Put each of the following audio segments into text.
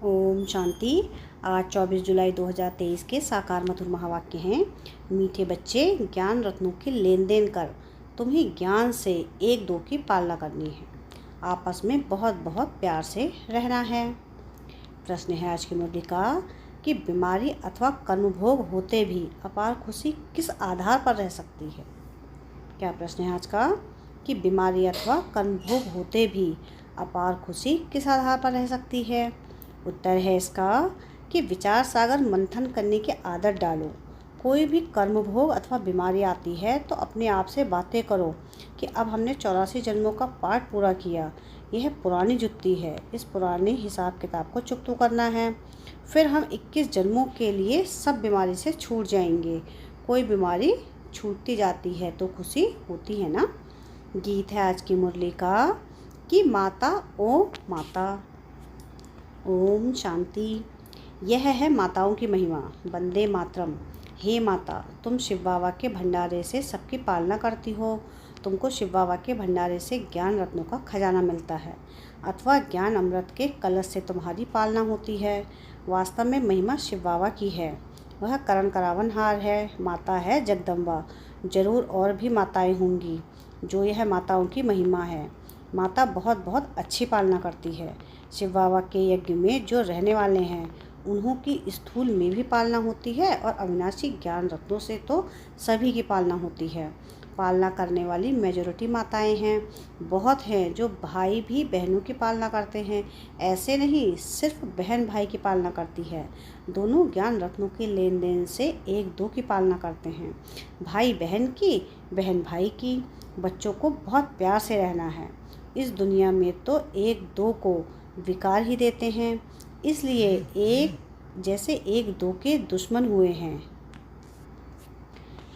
ओम शांति। आज 24 जुलाई 2023 के साकार मधुर महावाक्य हैं। मीठे बच्चे, ज्ञान रत्नों की लेन देन कर तुम्हें ज्ञान से एक दो की पालना करनी है। आपस में बहुत बहुत प्यार से रहना है। प्रश्न है आज की मुरली का कि बीमारी अथवा कर्मभोग होते भी अपार खुशी किस आधार पर रह सकती है। क्या प्रश्न है आज का कि बीमारी अथवा कर्मभोग होते भी अपार खुशी किस आधार पर रह सकती है। उत्तर है इसका कि विचार सागर मंथन करने की आदत डालो। कोई भी कर्मभोग अथवा बीमारी आती है तो अपने आप से बातें करो कि अब हमने 84 जन्मों का पाठ पूरा किया। यह पुरानी जुत्ती है, इस पुराने हिसाब किताब को चुकता करना है। फिर हम 21 जन्मों के लिए सब बीमारी से छूट जाएंगे। कोई बीमारी छूटती जाती है तो खुशी होती है ना। गीत है आज की मुरली का कि माता ओ माता। ओम शांति। यह है माताओं की महिमा। वंदे मातरम। हे माता, तुम शिव बाबा के भंडारे से सबकी पालना करती हो। तुमको शिव बाबा के भंडारे से ज्ञान रत्नों का खजाना मिलता है अथवा ज्ञान अमृत के कलश से तुम्हारी पालना होती है। वास्तव में महिमा शिव बाबा की है। वह करण करावन हार है, माता है जगदम्बा। जरूर और भी माताएं होंगी जो यह माताओं की महिमा है। माता बहुत बहुत अच्छी पालना करती है। शिव बाबा के यज्ञ में जो रहने वाले हैं उन्हों की स्थूल में भी पालना होती है और अविनाशी ज्ञान रत्नों से तो सभी की पालना होती है। पालना करने वाली मेजॉरिटी माताएं हैं। बहुत हैं जो भाई भी बहनों की पालना करते हैं। ऐसे नहीं, सिर्फ बहन भाई की पालना करती है। दोनों ज्ञान रत्नों के लेन देन से एक दो की पालना करते हैं। भाई बहन की, बहन भाई की। बच्चों को बहुत प्यार से रहना है। इस दुनिया में तो एक दो को विकार ही देते हैं, इसलिए एक जैसे एक दो के दुश्मन हुए हैं।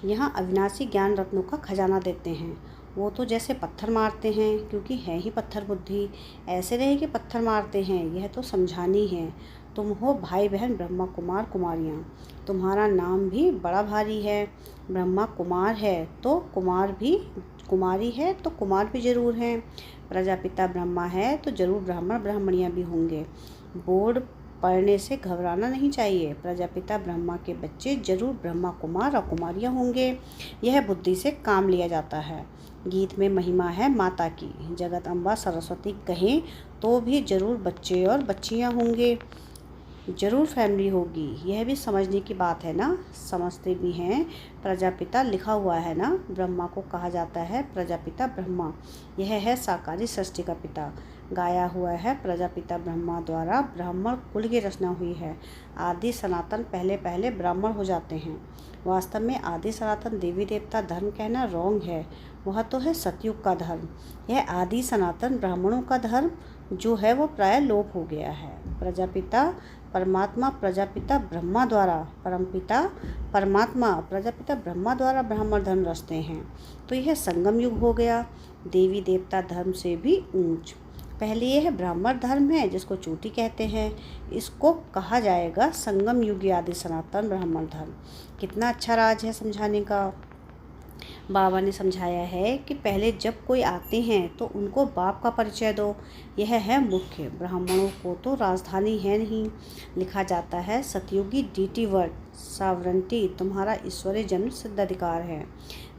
यहाँ अविनाशी ज्ञान रत्नों का खजाना देते हैं। वो तो जैसे पत्थर मारते हैं क्योंकि है ही पत्थर बुद्धि। ऐसे नहीं कि पत्थर मारते हैं, यह तो समझानी है। तुम हो भाई बहन ब्रह्मा कुमार कुमारियाँ। तुम्हारा नाम भी बड़ा भारी है। ब्रह्मा कुमार है तो कुमार भी, कुमारी है तो कुमार भी जरूर हैं। प्रजापिता ब्रह्मा है तो जरूर ब्राह्मण ब्राह्मणियाँ भी होंगे। बोर्ड पढ़ने से घबराना नहीं चाहिए। प्रजापिता ब्रह्मा के बच्चे जरूर ब्रह्मा कुमार और कुमारियाँ होंगे। यह बुद्धि से काम लिया जाता है। गीत में महिमा है माता की। जगत अम्बा सरस्वती कहें तो भी जरूर बच्चे और बच्चियाँ होंगे। जरूर फैमिली होगी। यह भी समझने की बात है ना, समझते भी हैं। प्रजापिता लिखा हुआ है ना, ब्रह्मा को कहा जाता है प्रजापिता ब्रह्मा। यह है साकारी सृष्टि का पिता। गाया हुआ है प्रजापिता ब्रह्मा द्वारा ब्राह्मण कुल की रचना हुई है। आदि सनातन पहले पहले ब्राह्मण हो जाते हैं। वास्तव में आदि सनातन देवी देवता धर्म कहना रॉन्ग है। वह तो है सतयुग का धर्म। यह आदि सनातन ब्राह्मणों का धर्म जो है वो प्राय लोप हो गया है। प्रजापिता परमात्मा प्रजापिता ब्रह्मा द्वारा, परमपिता परमात्मा प्रजापिता ब्रह्मा द्वारा ब्राह्मण धर्म रचते हैं। तो यह संगम युग हो गया, देवी देवता धर्म से भी ऊंच। पहले यह ब्राह्मण धर्म है जिसको चोटी कहते हैं। इसको कहा जाएगा संगम युग आदि सनातन ब्राह्मण धर्म। कितना अच्छा राज है समझाने का। बाबा ने समझाया है कि पहले जब कोई आते हैं तो उनको बाप का परिचय दो। यह है मुख्य। ब्राह्मणों को तो राजधानी है नहीं। लिखा जाता है सतयुगी डीटी वर्ड सावरंटी तुम्हारा ईश्वरीय जन्म सिद्ध अधिकार है।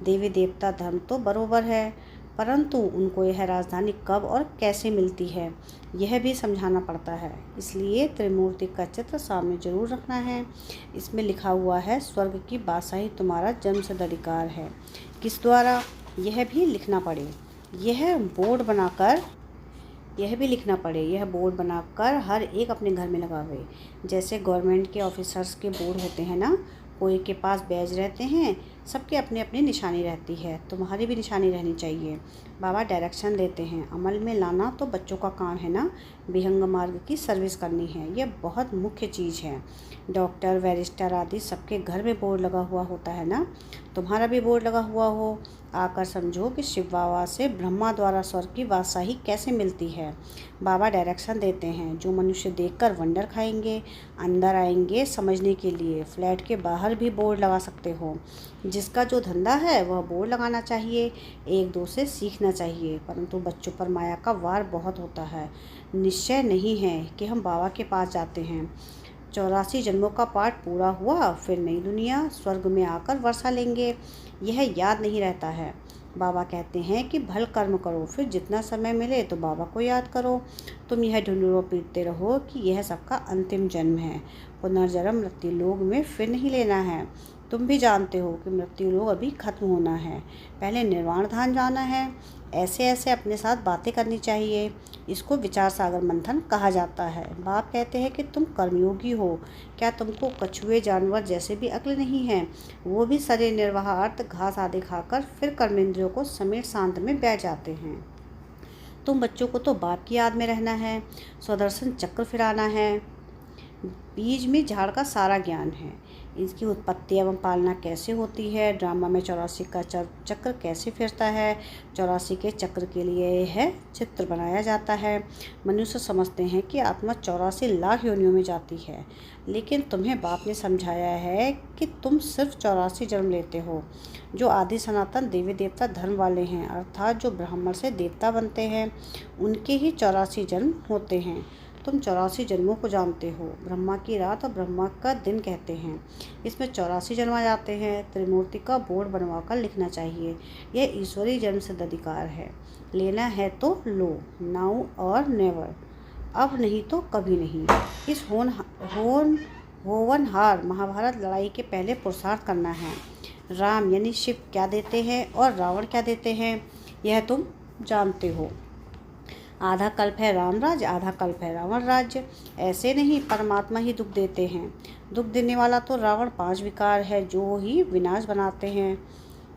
देवी देवता धर्म तो बरोबर है, परंतु उनको यह राजधानी कब और कैसे मिलती है यह भी समझाना पड़ता है। इसलिए त्रिमूर्ति का चित्र सामने जरूर रखना है। इसमें लिखा हुआ है स्वर्ग की बादशाही तुम्हारा जन्म सिद्ध अधिकार है। किस द्वारा, यह भी लिखना पड़े। यह भी लिखना पड़े। यह बोर्ड बनाकर हर एक अपने घर में लगावे। जैसे गवर्नमेंट के ऑफिसर्स के बोर्ड होते हैं ना, कोई के पास बैज रहते हैं, सबके अपनी अपनी निशानी रहती है। तुम्हारी भी निशानी रहनी चाहिए। बाबा डायरेक्शन देते हैं, अमल में लाना तो बच्चों का काम है ना। विहंग मार्ग की सर्विस करनी है, यह बहुत मुख्य चीज़ है। डॉक्टर बैरिस्टर आदि सबके घर में बोर्ड लगा हुआ होता है ना, तुम्हारा भी बोर्ड लगा हुआ हो। आकर समझो कि शिव बाबा से ब्रह्मा द्वारा स्वर्ग की बादशाही कैसे मिलती है। बाबा डायरेक्शन देते हैं, जो मनुष्य देखकर वंडर खाएंगे। अंदर आएंगे समझने के लिए। फ्लैट के बाहर भी बोर्ड लगा सकते हो। जिसका जो धंधा है वह बोर्ड लगाना चाहिए, एक दो से सीखना चाहिए। परंतु बच्चों पर माया का वार बहुत होता है। निश्चय नहीं है कि हम बाबा के पास जाते हैं, 84 जन्मों का पाठ पूरा हुआ, फिर नई दुनिया स्वर्ग में आकर वर्षा लेंगे, यह याद नहीं रहता है। बाबा कहते हैं कि भल कर्म करो, फिर जितना समय मिले तो बाबा को याद करो। तुम यह ढूंढो पीटते रहो कि यह सबका अंतिम जन्म है, पुनर्जन्म मृत्यु लोक में फिर नहीं लेना है। तुम भी जानते हो कि मृत्यु लोक अभी खत्म होना है, पहले निर्वाण धाम जाना है। ऐसे ऐसे अपने साथ बातें करनी चाहिए, इसको विचार सागर मंथन कहा जाता है। बाप कहते हैं कि तुम कर्मयोगी हो, क्या तुमको कछुए जानवर जैसे भी अक्ल नहीं है? वो भी शरीर निर्वाहार्थ घास आदि खाकर फिर कर्मेंद्रियों को समेट शांत में बैठ जाते हैं। तुम बच्चों को तो बाप की याद में रहना है, स्वदर्शन चक्र फिराना है। बीज में झाड़ का सारा ज्ञान है, इसकी उत्पत्ति एवं पालना कैसे होती है, ड्रामा में 84 का चक्र कैसे फिरता है, 84 के चक्र के लिए यह चित्र बनाया जाता है। मनुष्य समझते हैं कि आत्मा 84 लाख योनियों में जाती है, लेकिन तुम्हें बाप ने समझाया है कि तुम सिर्फ 84 जन्म लेते हो। जो आदि सनातन देवी देवता धर्म वाले हैं, अर्थात जो ब्राह्मण से देवता बनते हैं, उनके ही 84 जन्म होते हैं। तुम 84 जन्मों को जानते हो, ब्रह्मा की रात और ब्रह्मा का दिन कहते हैं, इसमें 84 जन्म आ जाते हैं। त्रिमूर्ति का बोर्ड बनवा कर लिखना चाहिए, यह ईश्वरीय जन्म सिद्ध अधिकार है। लेना है तो लो, नाउ और नेवर, अब नहीं तो कभी नहीं। इस होनहार महाभारत लड़ाई के पहले पुरुषार्थ करना है। राम यानी शिव क्या देते हैं और रावण क्या देते हैं, यह तुम जानते हो। आधा कल्प है राम राज्य, आधा कल्प है रावण राज्य। ऐसे नहीं, परमात्मा ही दुख देते हैं। दुख देने वाला तो रावण 5 विकार है जो ही विनाश बनाते हैं।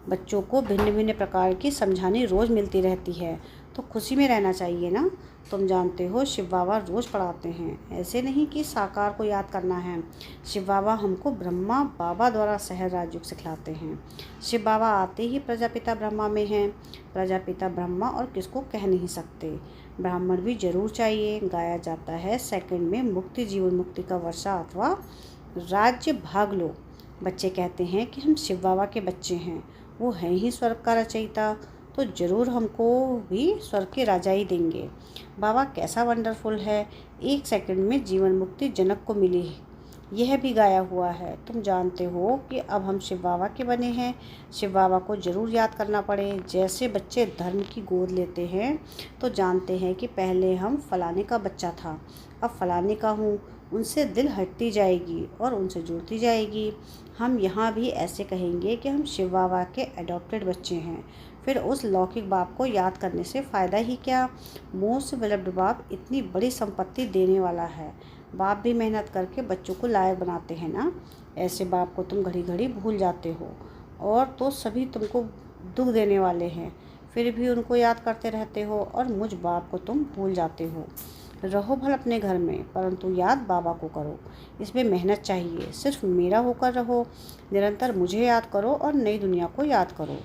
बच्चों को भिन्न भिन्न प्रकार की समझानी रोज़ मिलती रहती है, तो खुशी में रहना चाहिए ना। तुम जानते हो शिव बाबा रोज़ पढ़ाते हैं, ऐसे नहीं कि साकार को याद करना है। शिव बाबा हमको ब्रह्मा बाबा द्वारा सहज राजयोग सिखलाते हैं। शिव बाबा आते ही प्रजापिता ब्रह्मा में हैं, प्रजापिता ब्रह्मा और किसको कह नहीं सकते। ब्राह्मण भी जरूर चाहिए। गाया जाता है, सेकंड में मुक्ति जीवन मुक्ति का वर्षा अथवा राज्य भाग लो। बच्चे कहते हैं कि हम शिव बाबा के बच्चे हैं, वो हैं ही स्वर्ग का रचयिता, तो ज़रूर हमको भी स्वर्ग के राजा ही देंगे। बाबा कैसा वंडरफुल है, 1 सेकंड में जीवन मुक्ति जनक को मिली, यह भी गाया हुआ है। तुम जानते हो कि अब हम शिव बाबा के बने हैं, शिव बाबा को ज़रूर याद करना पड़े। जैसे बच्चे धर्म की गोद लेते हैं तो जानते हैं कि पहले हम फलाने का बच्चा था, अब फलाने का हूँ, उनसे दिल हटती जाएगी और उनसे जुड़ती जाएगी। हम यहाँ भी ऐसे कहेंगे कि हम शिव बाबा के एडॉप्टेड बच्चे हैं। फिर उस लौकिक बाप को याद करने से फ़ायदा ही क्या। मोस्ट बिलव्ड बाप इतनी बड़ी संपत्ति देने वाला है। बाप भी मेहनत करके बच्चों को लायक बनाते हैं ना। ऐसे बाप को तुम घड़ी घड़ी भूल जाते हो, और तो सभी तुमको दुख देने वाले हैं, फिर भी उनको याद करते रहते हो, और मुझ बाप को तुम भूल जाते हो। रहो भल अपने घर में, परंतु याद बाबा को करो। इसमें मेहनत चाहिए, सिर्फ मेरा होकर रहो, निरंतर मुझे याद करो और नई दुनिया को याद करो।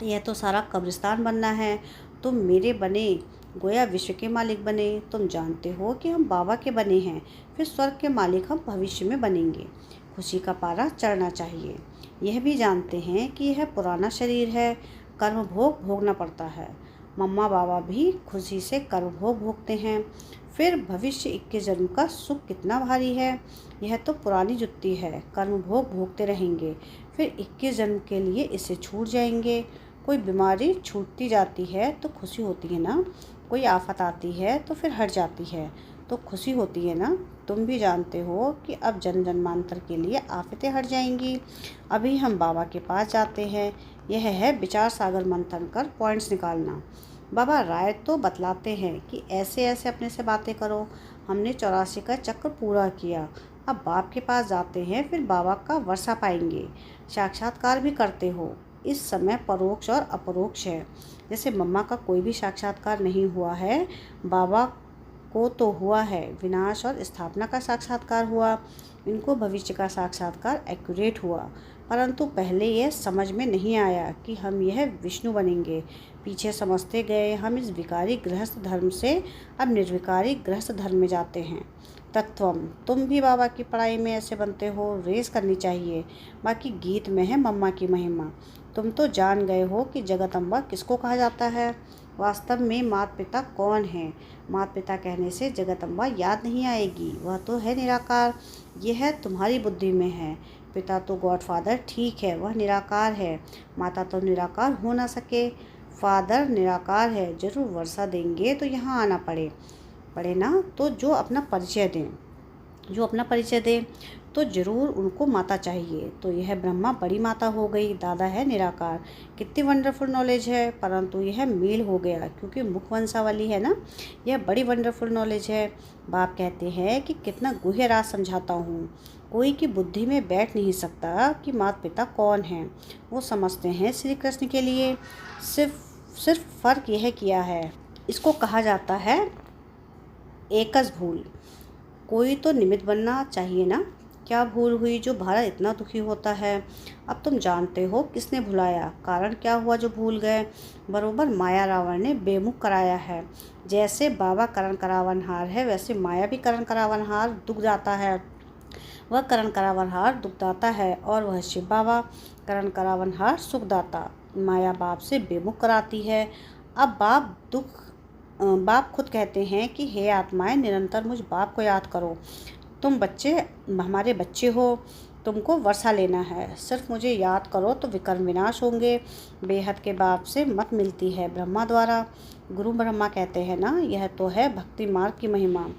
यह तो सारा कब्रिस्तान बनना है। तुम मेरे बने, गोया विश्व के मालिक बने। तुम जानते हो कि हम बाबा के बने हैं, फिर स्वर्ग के मालिक हम भविष्य में बनेंगे। खुशी का पारा चढ़ना चाहिए। यह भी जानते हैं कि यह पुराना शरीर है, कर्म भोग भोगना पड़ता है। मम्मा बाबा भी खुशी से कर्म भोग भोगते हैं। फिर भविष्य 21 जन्म का सुख कितना भारी है। यह तो पुरानी जुत्ती है, कर्म भोग भोगते रहेंगे, फिर 21 जन्म के लिए इससे छूट जाएंगे। कोई बीमारी छूटती जाती है तो खुशी होती है ना, कोई आफत आती है तो फिर हट जाती है तो खुशी होती है ना। तुम भी जानते हो कि अब जन्म जन्मांतर के लिए आफतें हट जाएंगी। अभी हम बाबा के पास जाते हैं। यह है विचार सागर मंथन कर पॉइंट्स निकालना। बाबा राय तो बतलाते हैं कि ऐसे ऐसे अपने से बातें करो। हमने 84 का चक्र पूरा किया, अब बाप के पास जाते हैं, फिर बाबा का वर्षा पाएंगे। साक्षात्कार भी करते हो। इस समय परोक्ष और अपरोक्ष है। जैसे मम्मा का कोई भी साक्षात्कार नहीं हुआ है, बाबा को तो हुआ है। विनाश और स्थापना का साक्षात्कार हुआ, इनको भविष्य का साक्षात्कार एक्यूरेट हुआ, परंतु पहले यह समझ में नहीं आया कि हम यह विष्णु बनेंगे। पीछे समझते गए हम इस विकारी गृहस्थ धर्म से अब निर्विकारी गृहस्थ धर्म में जाते हैं। तत्वम, तुम भी बाबा की पढ़ाई में ऐसे बनते हो, रेस करनी चाहिए। बाकी गीत में है मम्मा की महिमा। तुम तो जान गए हो कि जगदम्बा किसको कहा जाता है। वास्तव में माता पिता कौन है। माता पिता कहने से जगदम्बा याद नहीं आएगी, वह तो है निराकार। यह है तुम्हारी बुद्धि में है। पिता तो गॉडफादर ठीक है, वह निराकार है। माता तो निराकार हो ना सके। फादर निराकार है, जरूर वर्षा देंगे तो यहाँ आना पड़े ना, तो जो अपना परिचय दें तो जरूर उनको माता चाहिए। तो यह ब्रह्मा बड़ी माता हो गई, दादा है निराकार। कितनी वंडरफुल नॉलेज है, परंतु यह मेल हो गया क्योंकि मुख वंशावली है ना। यह बड़ी वंडरफुल नॉलेज है। बाप कहते हैं कि कितना गुह्य राज समझाता हूँ। कोई की बुद्धि में बैठ नहीं सकता कि माता पिता कौन हैं। वो समझते हैं श्री कृष्ण के लिए। सिर्फ फ़र्क यह किया है, इसको कहा जाता है एकस भूल। कोई तो निमित्त बनना चाहिए ना। क्या भूल हुई जो भारत इतना दुखी होता है। अब तुम जानते हो किसने भुलाया, कारण क्या हुआ जो भूल गए। बरोबर माया रावण ने बेमुख कराया है। जैसे बाबा करण करावनहार है, वैसे माया भी करण करावनहार दुख जाता है। वह करण करावनहार दुखदाता है और वह शिव बाबा करण करावनहार सुखदाता। माया बाप से बेमुख कराती है। अब बाप खुद कहते हैं कि हे आत्माएं, निरंतर मुझ बाप को याद करो। तुम बच्चे हमारे बच्चे हो, तुमको वर्षा लेना है। सिर्फ मुझे याद करो तो विकर्म विनाश होंगे। बेहद के बाप से मत मिलती है ब्रह्मा द्वारा। गुरु ब्रह्मा कहते हैं ना, यह तो है भक्ति मार्ग की महिमा।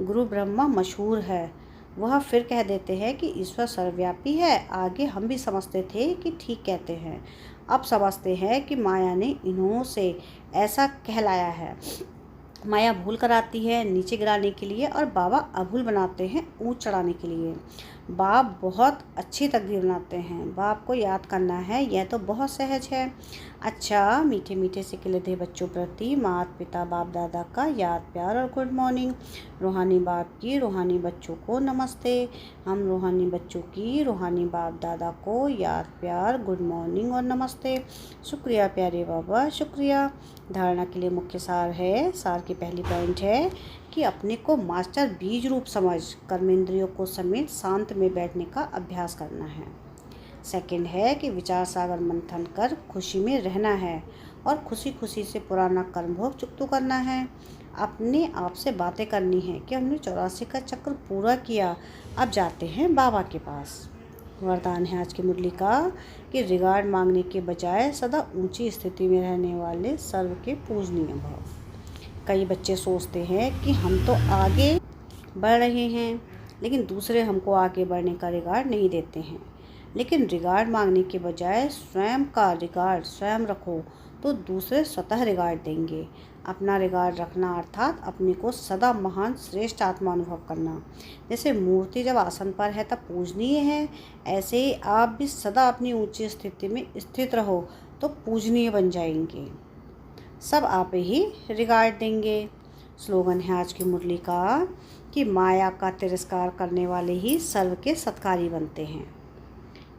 गुरु ब्रह्मा मशहूर है। वह फिर कह देते हैं कि ईश्वर सर्वव्यापी है। आगे हम भी समझते थे कि ठीक कहते हैं, अब समझते हैं कि माया ने इन्हों से ऐसा कहलाया है। माया भूल कराती है नीचे गिराने के लिए, और बाबा अभूल बनाते हैं ऊंच चढ़ाने के लिए। बाप बहुत अच्छी तकदीर बनाते हैं। बाप को याद करना है, यह तो बहुत सहज है। अच्छा, मीठे मीठे से खिले बच्चों प्रति माता पिता बाप दादा का याद प्यार और गुड मॉर्निंग। रूहानी बाप की रूहानी बच्चों को नमस्ते। हम रूहानी बच्चों की रूहानी बाप दादा को याद प्यार गुड मॉर्निंग और नमस्ते। शुक्रिया प्यारे बाबा, शुक्रिया। धारणा के लिए मुख्य सार है। सार की पहली पॉइंट है कि अपने को मास्टर बीज रूप समझ कर्मेंद्रियों को समेत शांत में बैठने का अभ्यास करना है। सेकंड है कि विचार सागर मंथन कर खुशी में रहना है और खुशी खुशी से पुराना कर्म भोग चुकता करना है। अपने आप से बातें करनी है कि हमने 84 का चक्र पूरा किया, अब जाते हैं बाबा के पास। वरदान है आज की मुरली का कि रिगार्ड मांगने के बजाय सदा ऊंची स्थिति में रहने वाले सर्व के पूजनीय भाव। कई बच्चे सोचते हैं कि हम तो आगे बढ़ रहे हैं, लेकिन दूसरे हमको आगे बढ़ने का रिगार्ड नहीं देते हैं। लेकिन रिगार्ड मांगने के बजाय स्वयं का रिगार्ड स्वयं रखो तो दूसरे स्वतः रिगार्ड देंगे। अपना रिगार्ड रखना अर्थात अपने को सदा महान श्रेष्ठ आत्मा अनुभव करना। जैसे मूर्ति जब आसन पर है तब पूजनीय है, ऐसे ही आप भी सदा अपनी ऊंची स्थिति में स्थित रहो तो पूजनीय बन जाएंगे। सब आप ही रिगार्ड देंगे। स्लोगन है आज की मुरली का कि माया का तिरस्कार करने वाले ही सर्व के सत्कारी बनते हैं।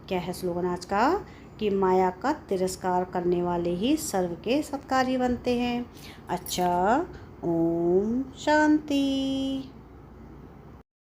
क्या है स्लोगन आज का कि माया का तिरस्कार करने वाले ही सर्व के सत्कारी बनते हैं। अच्छा, ओम शांति।